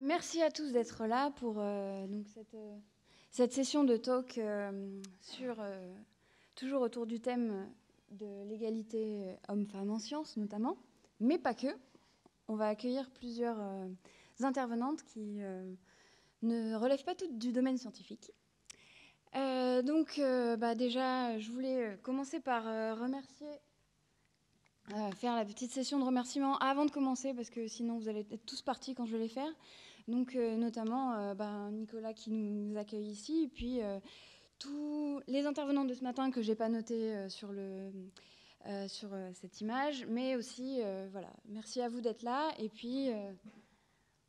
Merci à tous d'être là pour donc cette session de talk toujours autour du thème de l'égalité homme-femme en sciences notamment, mais pas que. On va accueillir plusieurs intervenantes qui ne relèvent pas toutes du domaine scientifique. Déjà, je voulais commencer par faire la petite session de remerciements avant de commencer, parce que sinon vous allez être tous partis quand je vais les faire. Donc notamment Nicolas qui nous accueille ici, et puis tous les intervenants de ce matin que je n'ai pas notés sur cette image, mais aussi, voilà, merci à vous d'être là, et puis,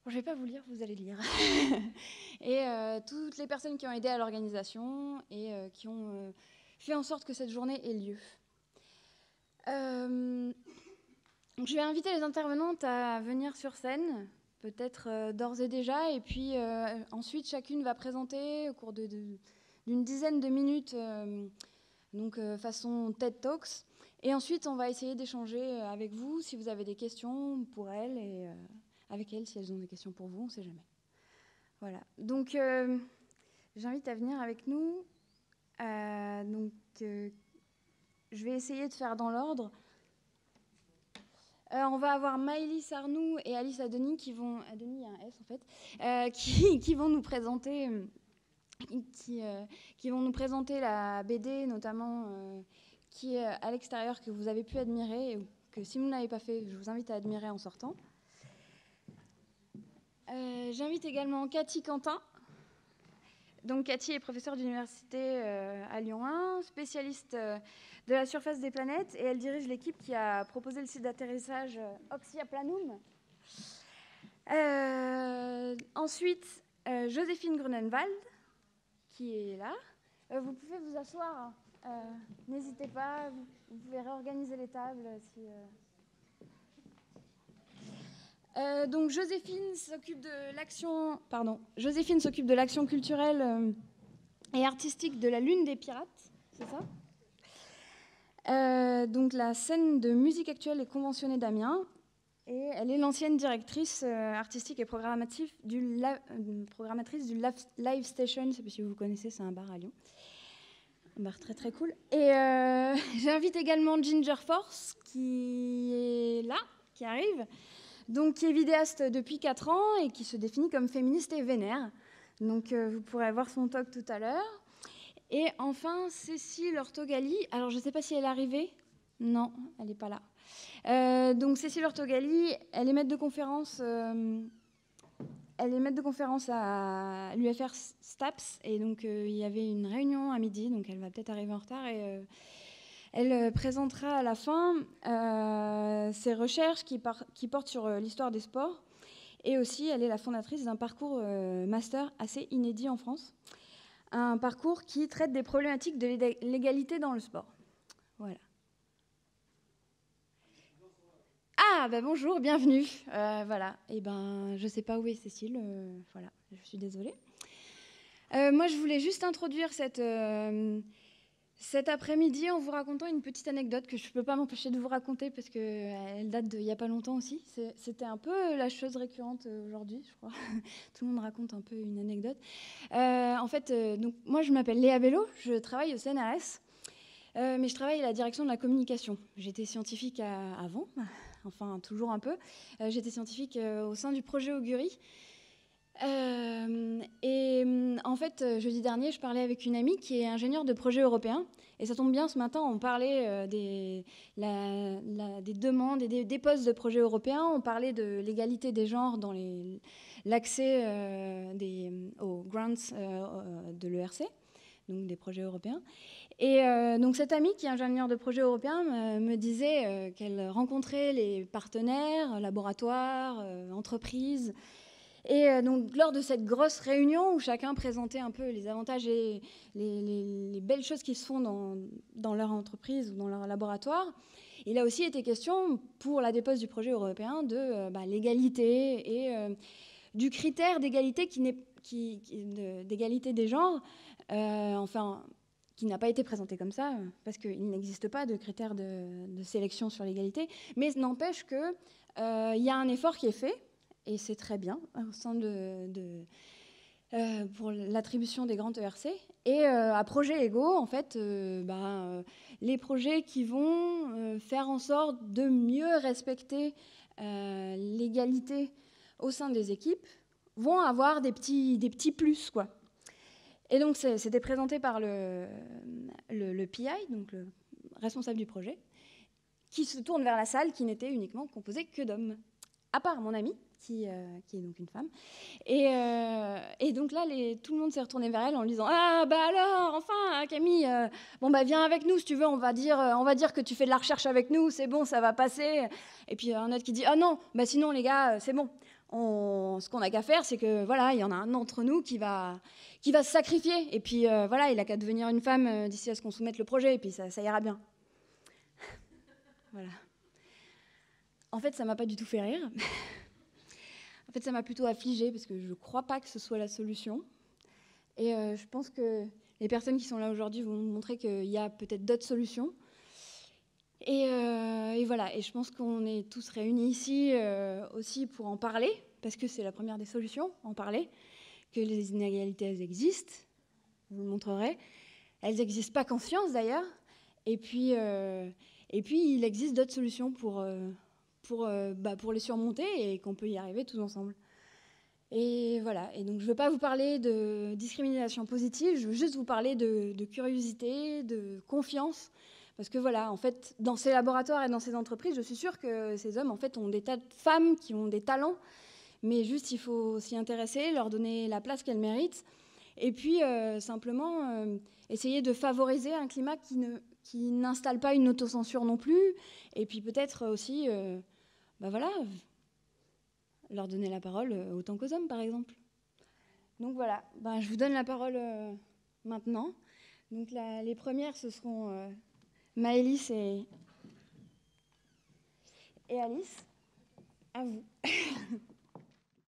je ne vais pas vous lire, vous allez lire. Et toutes les personnes qui ont aidé à l'organisation et qui ont fait en sorte que cette journée ait lieu. Donc je vais inviter les intervenantes à venir sur scène, peut-être d'ores et déjà, et puis ensuite chacune va présenter au cours d'une dizaine de minutes, façon TED Talks, et ensuite on va essayer d'échanger avec vous si vous avez des questions pour elles, et avec elles si elles ont des questions pour vous, on ne sait jamais. Voilà, donc j'invite à venir avec nous. Je vais essayer de faire dans l'ordre. On va avoir Maëlys Arnoux et Alice Adeny qui vont... Adeny, il y a un S en fait. Qui vont nous présenter... qui vont nous présenter la BD, notamment qui est à l'extérieur, que vous avez pu admirer, et que si vous ne l'avez pas fait, je vous invite à admirer en sortant. J'invite également Cathy Quentin. Donc Cathy est professeure d'université à Lyon 1, spécialiste de la surface des planètes, et elle dirige l'équipe qui a proposé le site d'atterrissage Oxia-Planum. Ensuite, Joséphine Grunenwald, qui est là. Vous pouvez vous asseoir, n'hésitez pas, vous pouvez réorganiser les tables. Donc Joséphine s'occupe de l'action culturelle et artistique de la Lune des Pirates, c'est ça ? Donc la scène de musique actuelle est conventionnée d'Amiens, et elle est l'ancienne directrice artistique et programmatrice du Live Station, je ne sais pas si vous connaissez, c'est un bar à Lyon. Un bar très très cool. Et j'invite également Ginger Force qui est là, qui arrive. Donc, qui est vidéaste depuis 4 ans et qui se définit comme féministe et vénère. Donc, vous pourrez voir son talk tout à l'heure. Et enfin, Cécile Ortogali. Alors, je ne sais pas si elle est arrivée. Non, elle n'est pas là. Donc, Cécile Ortogali, elle est maître de conférence. Elle est maître de conférence à l'UFR STAPS. Et donc, il y avait une réunion à midi. Donc, elle va peut-être arriver en retard. Et elle présentera à la fin ses recherches qui portent sur l'histoire des sports. Et aussi, elle est la fondatrice d'un parcours master assez inédit en France. Un parcours qui traite des problématiques de l'égalité dans le sport. Voilà. Ah, bonjour, bienvenue. Voilà. Et je ne sais pas où est Cécile. Voilà, je suis désolée. Moi, je voulais juste introduire cet après-midi en vous racontant une petite anecdote que je ne peux pas m'empêcher de vous raconter parce qu'elle date d'il n'y a pas longtemps aussi. C'était un peu la chose récurrente aujourd'hui, je crois. Tout le monde raconte un peu une anecdote. Donc, moi, je m'appelle Léa Bello, je travaille au CNRS, mais je travaille à la direction de la communication. J'étais scientifique avant, enfin toujours un peu. J'étais scientifique au sein du projet Augury. En fait, jeudi dernier, je parlais avec une amie qui est ingénieure de projet européen. Et ça tombe bien, ce matin, on parlait des demandes et des postes de projets européens. On parlait de l'égalité des genres dans l'accès aux grants de l'ERC, donc des projets européens. Et donc cette amie qui est ingénieure de projet européen me disait qu'elle rencontrait les partenaires, laboratoires, entreprises. Et donc, lors de cette grosse réunion où chacun présentait un peu les avantages et les belles choses qui se font dans leur entreprise ou dans leur laboratoire, il a aussi été question, pour la dépose du projet européen, de l'égalité et du critère d'égalité d'égalité des genres, qui n'a pas été présenté comme ça, parce qu'il n'existe pas de critère de sélection sur l'égalité, mais n'empêche qu'il y a un effort qui est fait. et c'est très bien au sein pour l'attribution des grands ERC. Et à projet égaux, en fait, les projets qui vont faire en sorte de mieux respecter l'égalité au sein des équipes vont avoir des petits plus, quoi. Et donc, c'était présenté par le PI, donc le responsable du projet, qui se tourne vers la salle qui n'était uniquement composée que d'hommes, à part mon amie, qui est donc une femme. Et donc là, tout le monde s'est retourné vers elle en lui disant « Ah, bah alors, enfin, Camille, viens avec nous, si tu veux, on va dire que tu fais de la recherche avec nous, c'est bon, ça va passer. » Et puis un autre qui dit « Ah non, sinon, les gars, c'est bon. Ce qu'on n'a qu'à faire, c'est que, voilà, il y en a un d'entre nous qui va se sacrifier. Et puis, voilà, il n'a qu'à devenir une femme d'ici à ce qu'on soumette le projet, et puis ça ira bien. » Voilà. En fait, ça ne m'a pas du tout fait rire. En fait, ça m'a plutôt affligée parce que je ne crois pas que ce soit la solution. Et je pense que les personnes qui sont là aujourd'hui vont nous montrer qu'il y a peut-être d'autres solutions. Et voilà. Et je pense qu'on est tous réunis ici aussi pour en parler, parce que c'est la première des solutions, en parler, que les inégalités, elles existent. Je vous le montrerai. Elles n'existent pas qu'en science, d'ailleurs. Et puis, il existe d'autres solutions pour les surmonter et qu'on peut y arriver tous ensemble. Et voilà. Et donc, je ne veux pas vous parler de discrimination positive, je veux juste vous parler de curiosité, de confiance. Parce que voilà, en fait, dans ces laboratoires et dans ces entreprises, je suis sûre que ces hommes, en fait, ont des tas de femmes qui ont des talents, mais juste, il faut s'y intéresser, leur donner la place qu'elles méritent. Et puis, simplement, essayer de favoriser un climat qui n'installe pas une autocensure non plus. Et puis, peut-être aussi... leur donner la parole autant qu'aux hommes, par exemple. Donc voilà, je vous donne la parole maintenant. Donc les premières, ce seront Maëlys et Alice. À vous.